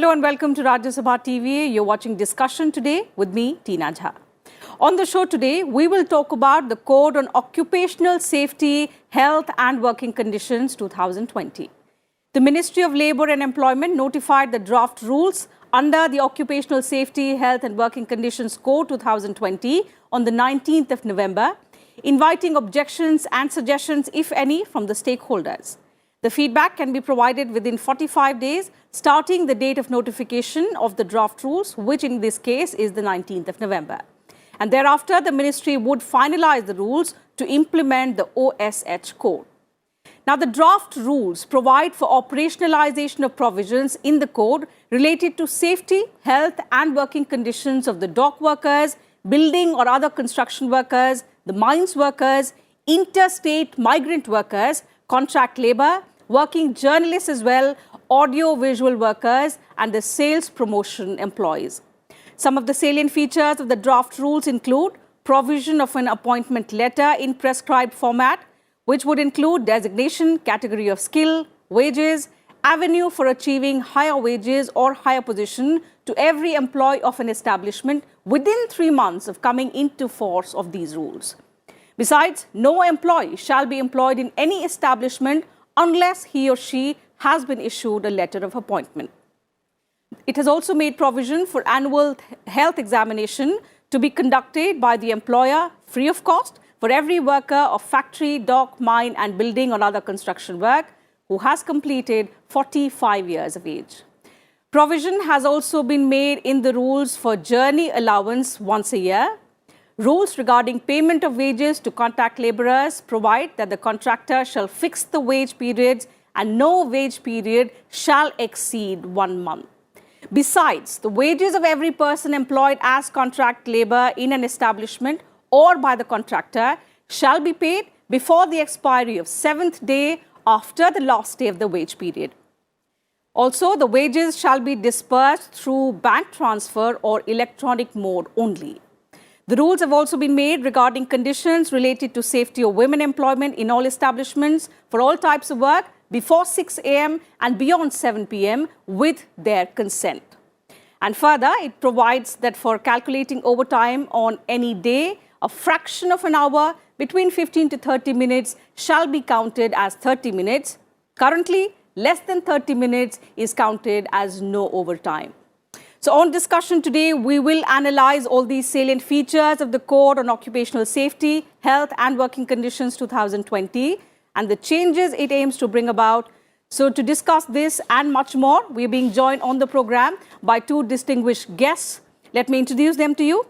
Hello and welcome to Rajya Sabha TV. You're watching Discussion today with me, Tina Jha. On the show today, we will talk about the Code on Occupational Safety, Health and Working Conditions 2020. The Ministry of Labour and Employment notified the draft rules under the Occupational Safety, Health and Working Conditions Code 2020 on the 19th of November, inviting objections and suggestions, if any, from the stakeholders. The feedback can be provided within 45 days, starting the date of notification of the draft rules, which in this case is the 19th of November. And thereafter, the ministry would finalize the rules to implement the OSH code. Now, the draft rules provide for operationalization of provisions in the code related to safety, health and working conditions of the dock workers, building or other construction workers, the mines workers, interstate migrant workers, contract labour, working journalists as well, audio-visual workers and the sales promotion employees. Some of the salient features of the draft rules include provision of an appointment letter in prescribed format, which would include designation, category of skill, wages, avenue for achieving higher wages or higher position to every employee of an establishment within 3 months of coming into force of these rules. Besides, no employee shall be employed in any establishment unless he or she has been issued a letter of appointment. It has also made provision for annual health examination to be conducted by the employer free of cost for every worker of factory, dock, mine and building or other construction work who has completed 45 years of age. Provision has also been made in the rules for journey allowance once a year. Rules regarding payment of wages to contract labourers provide that the contractor shall fix the wage periods and no wage period shall exceed 1 month. Besides, the wages of every person employed as contract labour in an establishment or by the contractor shall be paid before the expiry of 7th day after the last day of the wage period. Also, the wages shall be disbursed through bank transfer or electronic mode only. The rules have also been made regarding conditions related to safety of women employment in all establishments for all types of work before 6 a.m. and beyond 7 p.m. with their consent. And further, it provides that for calculating overtime on any day, a fraction of an hour between 15 to 30 minutes shall be counted as 30 minutes. Currently, less than 30 minutes is counted as no overtime. So on Discussion today, we will analyze all these salient features of the Code on Occupational Safety, Health and Working Conditions 2020 and the changes it aims to bring about. So to discuss this and much more, we are being joined on the program by two distinguished guests. Let me introduce them to you.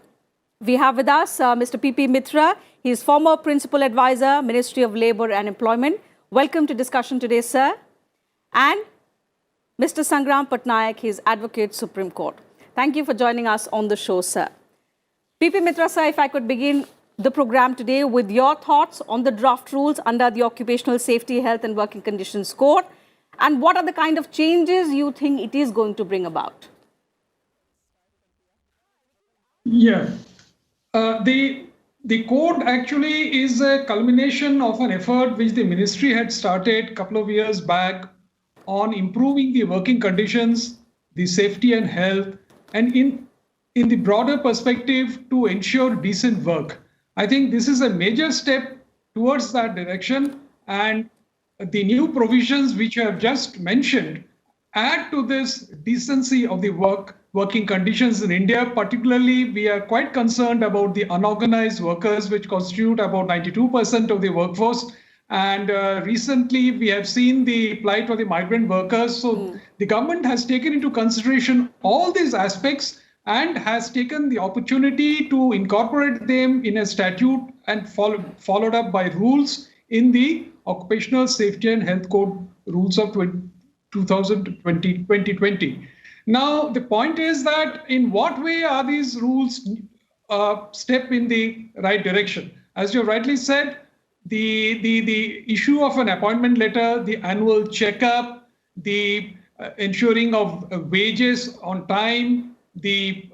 We have with us Mr. P.P. Mitra. He is former Principal Advisor, Ministry of Labour and Employment. Welcome to Discussion today, sir. And Mr. Sangram Patnaik, he is Advocate, Supreme Court. Thank you for joining us on the show, sir. P.P. Mitra, sir, if I could begin the program today with your thoughts on the draft rules under the Occupational Safety, Health and Working Conditions Code, and what are the kind of changes you think it is going to bring about? Yeah, the code actually is a culmination of an effort which the ministry had started a couple of years back on improving the working conditions, the safety and health, and in the broader perspective to ensure decent work. I think this is a major step towards that direction, and the new provisions which I have just mentioned add to this decency of the working conditions in India. Particularly, we are quite concerned about the unorganized workers, which constitute about 92% of the workforce. And recently, we have seen the plight of the migrant workers. So the government has taken into consideration all these aspects and has taken the opportunity to incorporate them in a statute and followed up by rules in the Occupational Safety and Health Code rules of 2020. Now, the point is that in what way are these rules step in the right direction? As you rightly said, the issue of an appointment letter, the annual checkup, the ensuring of wages on time, the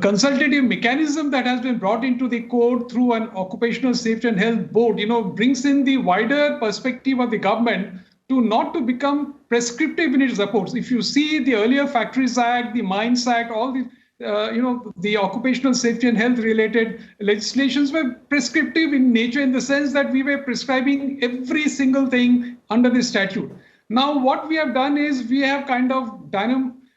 consultative mechanism that has been brought into the code through an Occupational Safety and Health Board, brings in the wider perspective of the government to not to become prescriptive in its approach. If you see the earlier Factories Act, the Mines Act, all the the occupational safety and health related legislations were prescriptive in nature, in the sense that we were prescribing every single thing under the statute. Now, what we have done is we have kind of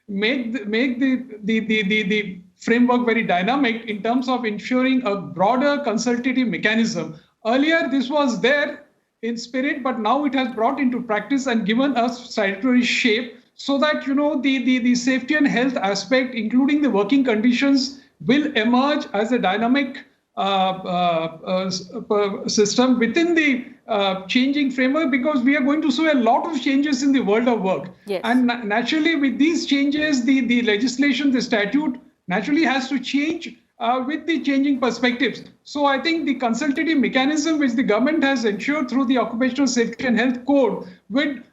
make the framework very dynamic in terms of ensuring a broader consultative mechanism. Earlier, this was there in spirit, but now it has brought into practice and given us statutory shape, so that the safety and health aspect, including the working conditions, will emerge as a dynamic system within the changing framework, because we are going to see a lot of changes in the world of work. Yes. And naturally, with these changes, the legislation, the statute naturally has to change with the changing perspectives. So I think the consultative mechanism which the government has ensured through the Occupational Safety and Health Code would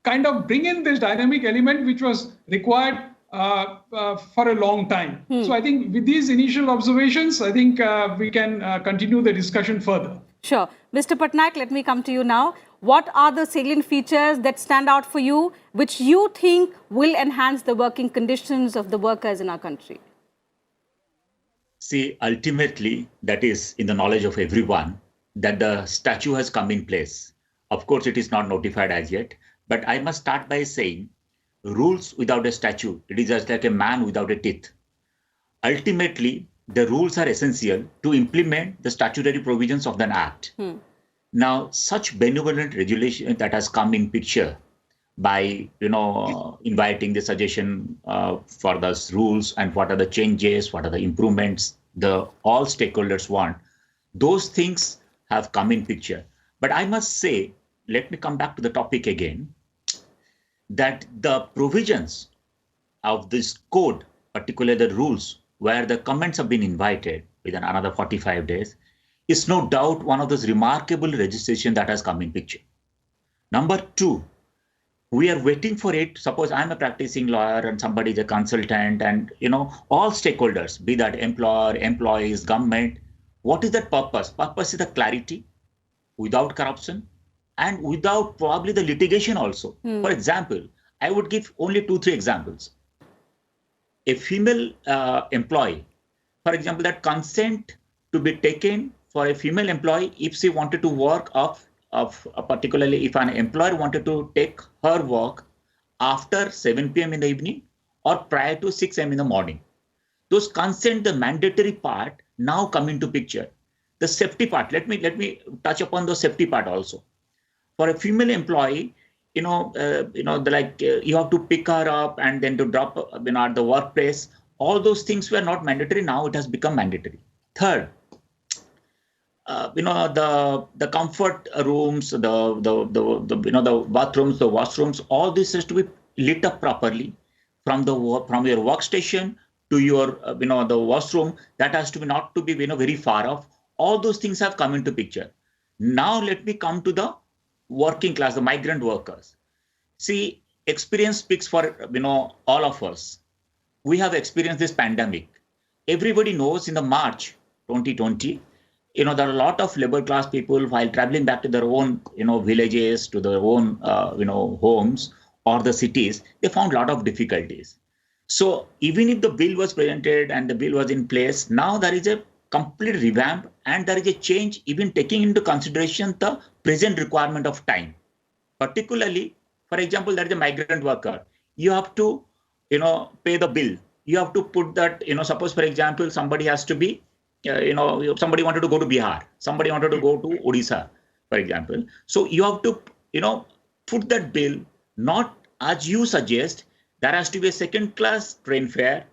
kind of bring in this dynamic element which was required for a long time. So I think with these initial observations, I think we can continue the discussion further. Sure. Mr. Patnaik, let me come to you now. What are the salient features that stand out for you, which you think will enhance the working conditions of the workers in our country? See, ultimately, that is in the knowledge of everyone that the statute has come in place. Of course, it is not notified as yet. But I must start by saying, rules without a statute, it is just like a man without a teeth. Ultimately, the rules are essential to implement the statutory provisions of the act. Now, such benevolent regulation that has come in picture by, inviting the suggestion for those rules and what are the changes, what are the improvements, all stakeholders want, those things have come in picture. But I must say, let me come back to the topic again, that the provisions of this code, particularly the rules where the comments have been invited within another 45 days, is no doubt one of those remarkable legislation that has come in picture. Number two, we are waiting for it. Suppose I'm a practicing lawyer and somebody is a consultant and, all stakeholders, be that employer, employees, government, what is that purpose? Purpose is the clarity without corruption, and without probably the litigation also. For example, I would give only 2-3 examples. A female employee, for example, that consent to be taken for a female employee if she wanted to work particularly if an employer wanted to take her work after 7 p.m. in the evening or prior to 6 a.m. in the morning. Those consent, the mandatory part, now come into picture. The safety part, let me touch upon the safety part also. For a female employee, you have to pick her up and then to drop at the workplace. All those things were not mandatory. Now it has become mandatory. Third, the comfort rooms, the bathrooms, the washrooms, all this has to be lit up properly from your workstation to your the washroom. That has to be not to be very far off. All those things have come into picture. Now let me come to the working class, the migrant workers. See, experience speaks for all of us. We have experienced this pandemic. Everybody knows in the March 2020, there are a lot of labor class people while traveling back to their own villages, to their own homes or the cities, they found a lot of difficulties. So even if the bill was presented and the bill was in place, now there is a complete revamp and there is a change, even taking into consideration the present requirement of time. Particularly, for example, there is a migrant worker. You have to, pay the bill. You have to put that, suppose, for example, somebody has to be, somebody wanted to go to Bihar, somebody wanted to go to Odisha, for example. So you have to, put that bill, not as you suggest, there has to be a second class train fare,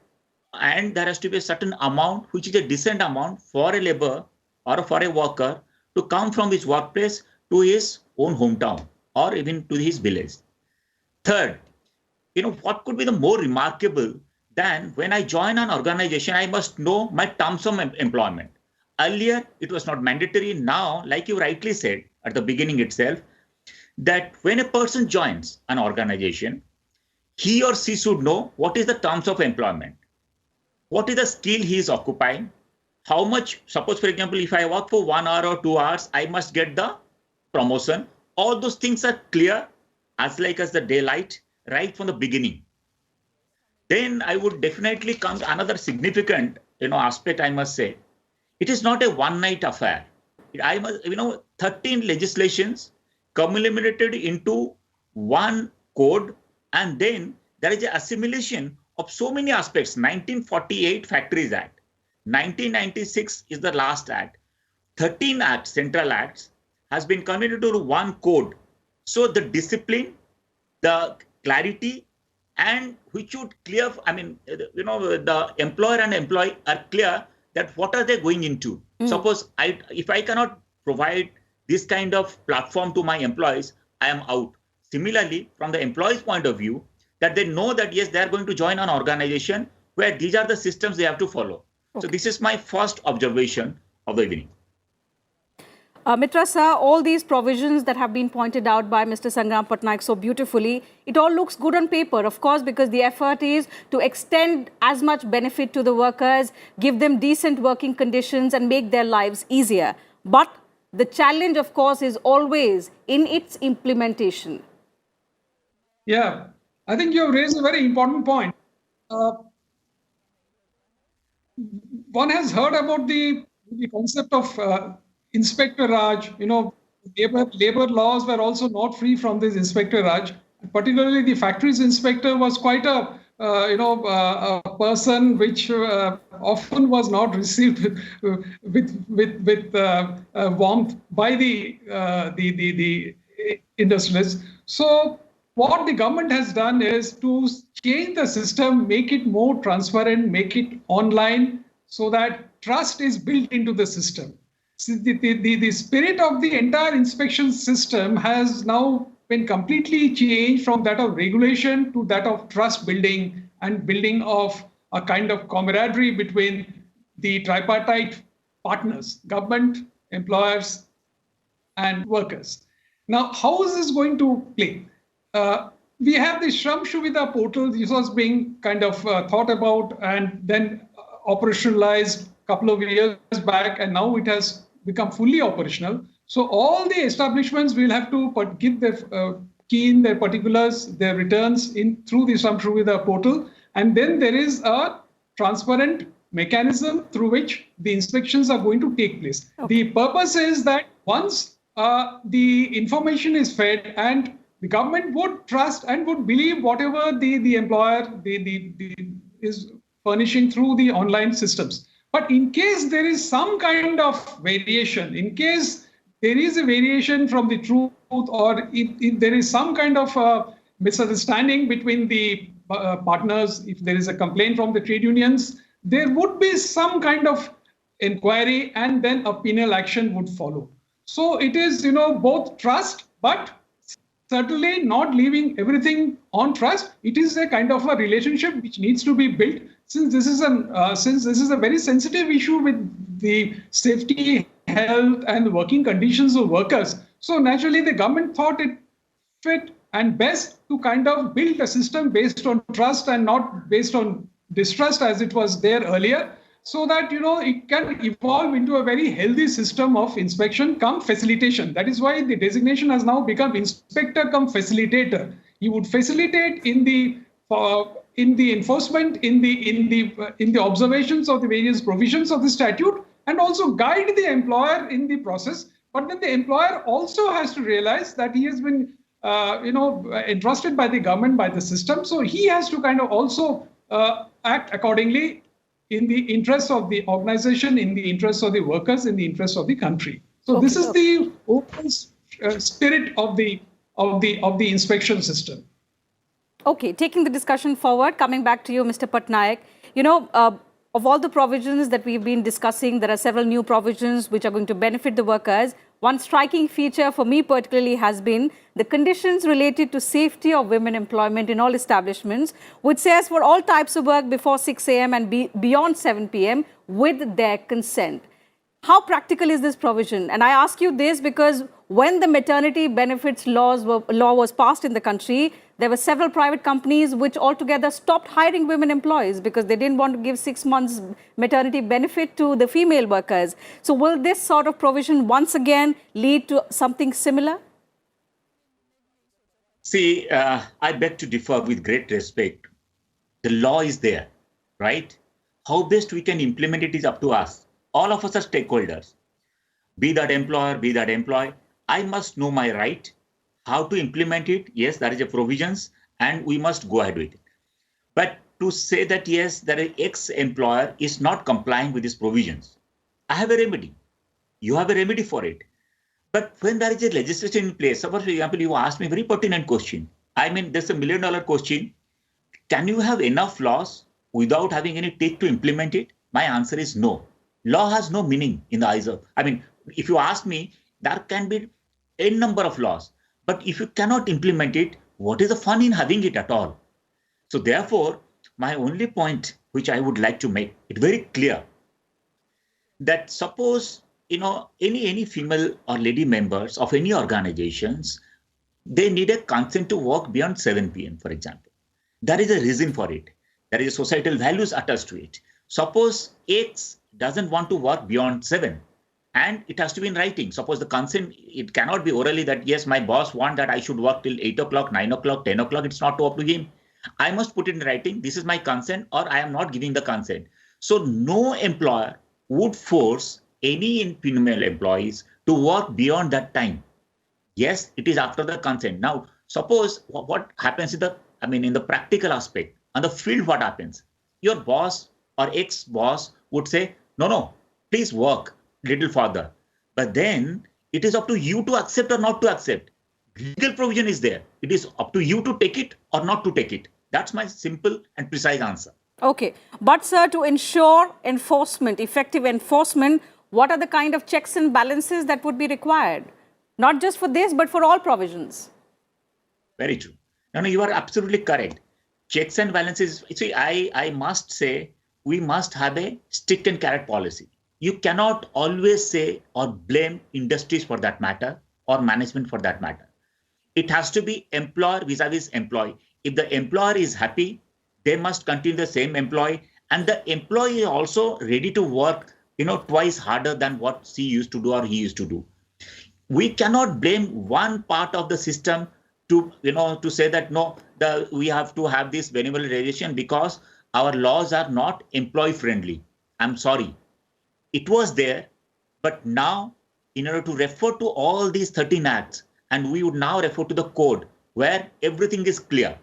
and there has to be a certain amount, which is a decent amount for a labor or for a worker to come from his workplace to his own hometown or even to his village. Third, what could be the more remarkable than when I join an organization, I must know my terms of employment. Earlier, it was not mandatory. Now, like you rightly said at the beginning itself, that when a person joins an organization, he or she should know what is the terms of employment. What is the skill he is occupying? How much, suppose, for example, if I work for 1 hour or 2 hours, I must get the promotion. All those things are clear as like as the daylight right from the beginning. Then I would definitely come to another significant, aspect, I must say. It is not a one-night affair. 13 legislations culminated into one code, and then there is an assimilation of so many aspects. 1948 Factories Act, 1996 is the last act, 13 acts, central acts, has been converted to one code. So the discipline, the clarity, and which would clear, the employer and employee are clear that what are they going into. Suppose if I cannot provide this kind of platform to my employees, I am out. Similarly, from the employee's point of view, that they know that yes, they are going to join an organization where these are the systems they have to follow. Okay. So this is my first observation of the evening. Mitra sir, all these provisions that have been pointed out by Mr. Sangram Patnaik so beautifully, it all looks good on paper, of course, because the effort is to extend as much benefit to the workers, give them decent working conditions and make their lives easier. But the challenge, of course, is always in its implementation. Yeah, I think you have raised a very important point. One has heard about the concept of Inspector Raj. Labor laws were also not free from this Inspector Raj. Particularly, the factories inspector was quite a person which often was not received with warmth by the industrialists. So what the government has done is to change the system, make it more transparent, make it online, so that trust is built into the system. So the spirit of the entire inspection system has now been completely changed from that of regulation to that of trust building and building of a kind of camaraderie between the tripartite partners, government, employers, and workers. Now, how is this going to play? We have the Shram Suvidha portal. This was being kind of thought about and then operationalized a couple of years back, and now it has become fully operational. So all the establishments will have to give their key in their particulars, their returns in through the Shram Suvidha portal, and then there is a transparent mechanism through which the inspections are going to take place. Okay. The purpose is that once the information is fed and the government would trust and would believe whatever the employer is furnishing through the online systems. But in case there is some kind of variation, in case there is a variation from the truth, or if there is some kind of misunderstanding between the partners, if there is a complaint from the trade unions, there would be some kind of inquiry and then a penal action would follow. So it is, both trust, but certainly not leaving everything on trust. It is a kind of a relationship which needs to be built. Since this is a very sensitive issue with the safety, health, and working conditions of workers. So naturally, the government thought it fit and best to kind of build a system based on trust and not based on distrust as it was there earlier, so that it can evolve into a very healthy system of inspection cum facilitation. That is why the designation has now become inspector cum facilitator. He would facilitate in the enforcement, in the observations of the various provisions of the statute, and also guide the employer in the process. But then the employer also has to realize that he has been entrusted by the government, by the system. So he has to kind of also act accordingly in the interests of the organization, in the interests of the workers, in the interests of the country. So this is the overall spirit of the inspection system. Okay, taking the discussion forward, coming back to you, Mr. Patnaik, of all the provisions that we've been discussing, there are several new provisions which are going to benefit the workers. One striking feature for me particularly has been the conditions related to safety of women employment in all establishments, which says for all types of work before 6 a.m. and beyond 7 p.m. with their consent. How practical is this provision? And I ask you this because when the maternity benefits law was passed in the country, there were several private companies which altogether stopped hiring women employees because they didn't want to give 6 months maternity benefit to the female workers. So will this sort of provision once again lead to something similar? See, I beg to differ with great respect. The law is there, right? How best we can implement it is up to us. All of us are stakeholders. Be that employer, be that employee. I must know my right, how to implement it. Yes, there is a provisions and we must go ahead with it. But to say that, yes, that an ex-employer is not complying with these provisions, I have a remedy. You have a remedy for it. But when there is a legislation in place, suppose, for example, you asked me a very pertinent question. I mean, there's $1 million question. Can you have enough laws without having any teeth to implement it? My answer is no. Law has no meaning in the eyes of, I mean, if you ask me, there can be a number of laws. But if you cannot implement it, what is the fun in having it at all? So therefore, my only point, which I would like to make it very clear, that suppose, any female or lady members of any organizations, they need a consent to work beyond 7 p.m., for example. There is a reason for it. There is societal values attached to it. Suppose X doesn't want to work beyond 7 and it has to be in writing. Suppose the consent, it cannot be orally that, yes, my boss wants that I should work till 8 o'clock, 9 o'clock, 10 o'clock. It's not up to him. I must put it in writing. This is my consent or I am not giving the consent. So no employer would force any female employees to work beyond that time. Yes, it is after the consent. Now, suppose what happens in the practical aspect, on the field, what happens? Your boss or ex-boss would say, no, please work a little further. But then it is up to you to accept or not to accept. Legal provision is there. It is up to you to take it or not to take it. That's my simple and precise answer. Okay. But, sir, to ensure enforcement, effective enforcement, what are the kind of checks and balances that would be required? Not just for this, but for all provisions. Very true. No, you are absolutely correct. Checks and balances. See, I must say, we must have a stick and carrot policy. You cannot always say or blame industries for that matter or management for that matter. It has to be employer vis-a-vis employee. If the employer is happy, they must continue the same employee, and the employee is also ready to work, twice harder than what she used to do or he used to do. We cannot blame one part of the system to say that no, we have to have this realization because our laws are not employee friendly. I'm sorry. It was there, but now in order to refer to all these 13 acts, and we would now refer to the code where everything is clear.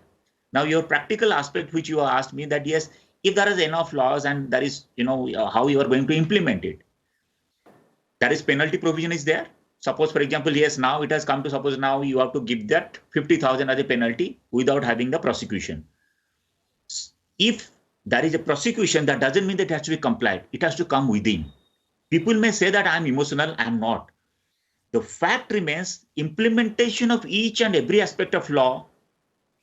Now, your practical aspect, which you asked me, that yes, if there is enough laws and there is, how you are going to implement it. There is penalty provision is there. Suppose, for example, yes, now it has come to suppose now you have to give that 50,000 as a penalty without having the prosecution. If there is a prosecution, that doesn't mean that it has to be complied. It has to come within. People may say that I'm emotional. I'm not. The fact remains, implementation of each and every aspect of law,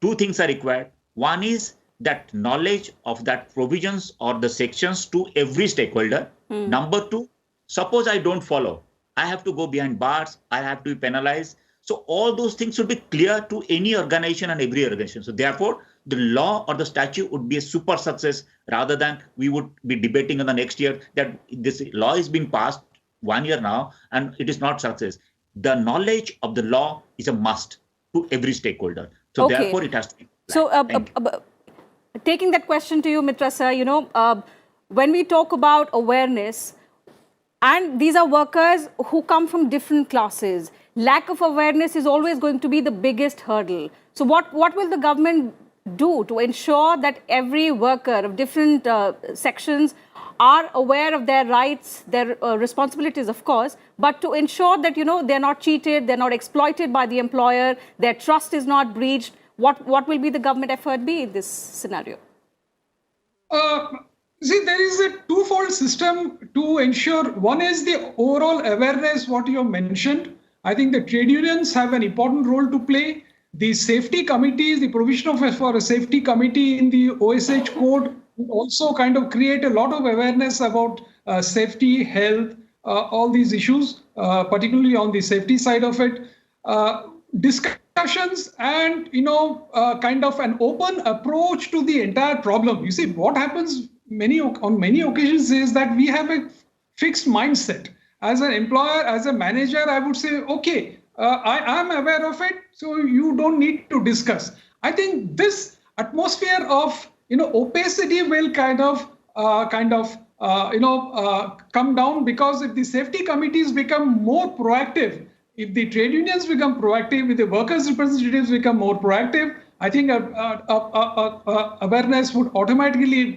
two things are required. One is that knowledge of that provisions or the sections to every stakeholder. Number two, suppose I don't follow. I have to go behind bars. I have to be penalized. So all those things should be clear to any organization and every organization. So therefore, the law or the statute would be a super success rather than we would be debating in the next year that this law is being passed 1 year now and it is not success. The knowledge of the law is a must to every stakeholder. So therefore, it has to be. So taking that question to you, Mitra sir, when we talk about awareness, and these are workers who come from different classes, lack of awareness is always going to be the biggest hurdle. So what will the government do to ensure that every worker of different sections are aware of their rights, their responsibilities, of course, but to ensure that, they're not cheated, they're not exploited by the employer, their trust is not breached? What will be the government effort be in this scenario? See, there is a twofold system to ensure. One is the overall awareness, what you have mentioned. I think the trade unions have an important role to play. The safety committees, the provision for a safety committee in the OSH code also kind of create a lot of awareness about safety, health, all these issues, particularly on the safety side of it. Discussions and, kind of an open approach to the entire problem. You see, what happens on many occasions is that we have a fixed mindset. As an employer, as a manager, I would say, okay, I am aware of it, so you don't need to discuss. I think this atmosphere of opacity will kind of come down, because if the safety committees become more proactive, if the trade unions become proactive, if the workers' representatives become more proactive, I think awareness would automatically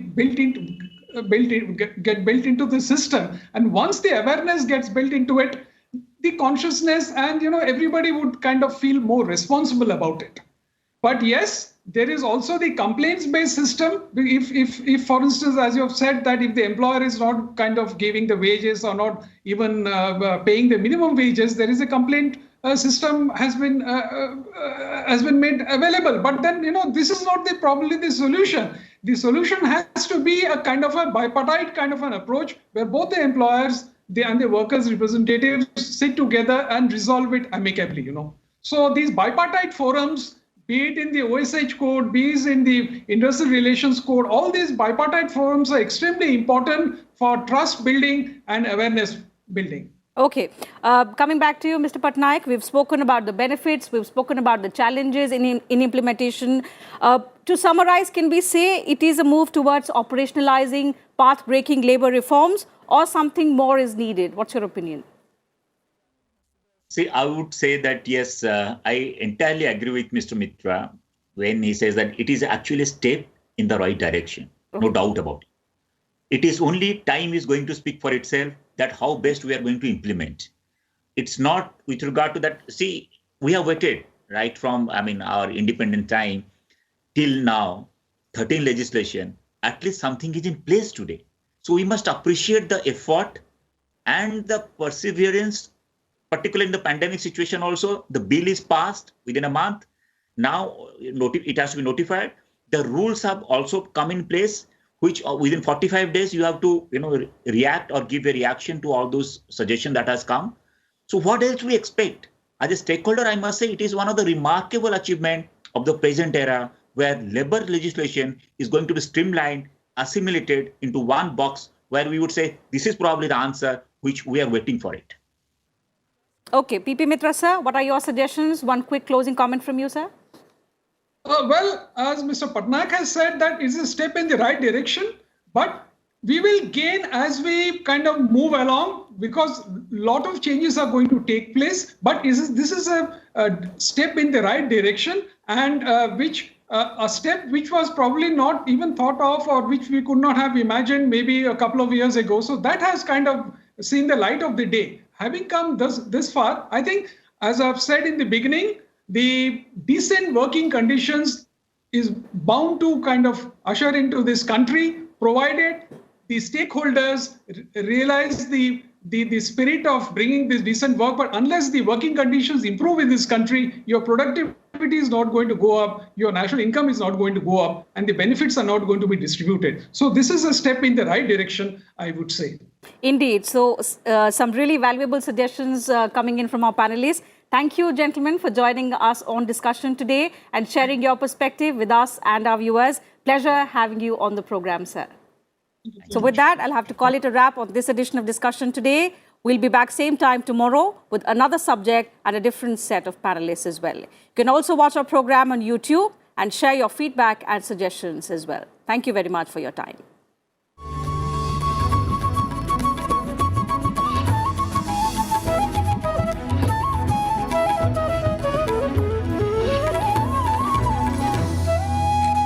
get built into the system. And once the awareness gets built into it, the consciousness and everybody would kind of feel more responsible about it. But yes, there is also the complaints-based system. If, for instance, as you have said, that if the employer is not kind of giving the wages or not even paying the minimum wages, there is a complaint system has been made available. But then this is not probably the solution. The solution has to be a kind of a bipartite kind of an approach, where both the employers and the workers' representatives sit together and resolve it amicably. So these bipartite forums, be it in the OSH code, be it in the industrial relations code, all these bipartite forums are extremely important for trust building and awareness building. Okay. Coming back to you, Mr. Patnaik, we've spoken about the benefits, we've spoken about the challenges in implementation. To summarize, can we say it is a move towards operationalizing path-breaking labor reforms, or something more is needed? What's your opinion? See, I would say that, yes, I entirely agree with Mr. Mitra when he says that it is actually a step in the right direction. No doubt about it. It is only time is going to speak for itself that how best we are going to implement. It's not with regard to that. See, we have waited right from, our independent time till now, 13 legislation, at least something is in place today. So we must appreciate the effort and the perseverance, particularly in the pandemic situation also. The bill is passed within a month. Now it has to be notified. The rules have also come in place, which within 45 days you have to react or give a reaction to all those suggestions that has come. So what else we expect? As a stakeholder, I must say it is one of the remarkable achievements of the present era, where labor legislation is going to be streamlined, assimilated into one box, where we would say this is probably the answer which we are waiting for it. Okay, PP Mitra sir, what are your suggestions? One quick closing comment from you, sir. Well, as Mr. Patnaik has said, that is a step in the right direction, but we will gain as we kind of move along, because a lot of changes are going to take place. But this is a step in the right direction, and a step which was probably not even thought of, or which we could not have imagined maybe a couple of years ago. So that has kind of seen the light of the day. Having come this far, I think, as I've said in the beginning, the decent working conditions is bound to kind of usher into this country, provided the stakeholders realize the spirit of bringing this decent work. But unless the working conditions improve in this country, your productivity is not going to go up, your national income is not going to go up, and the benefits are not going to be distributed. So this is a step in the right direction, I would say. Indeed. So some really valuable suggestions coming in from our panelists. Thank you, gentlemen, for joining us on discussion today and sharing your perspective with us and our viewers. Pleasure having you on the program, sir. So with that, I'll have to call it a wrap on this edition of Discussion Today. We'll be back same time tomorrow with another subject and a different set of panelists as well. You can also watch our program on YouTube and share your feedback and suggestions as well. Thank you very much for your time.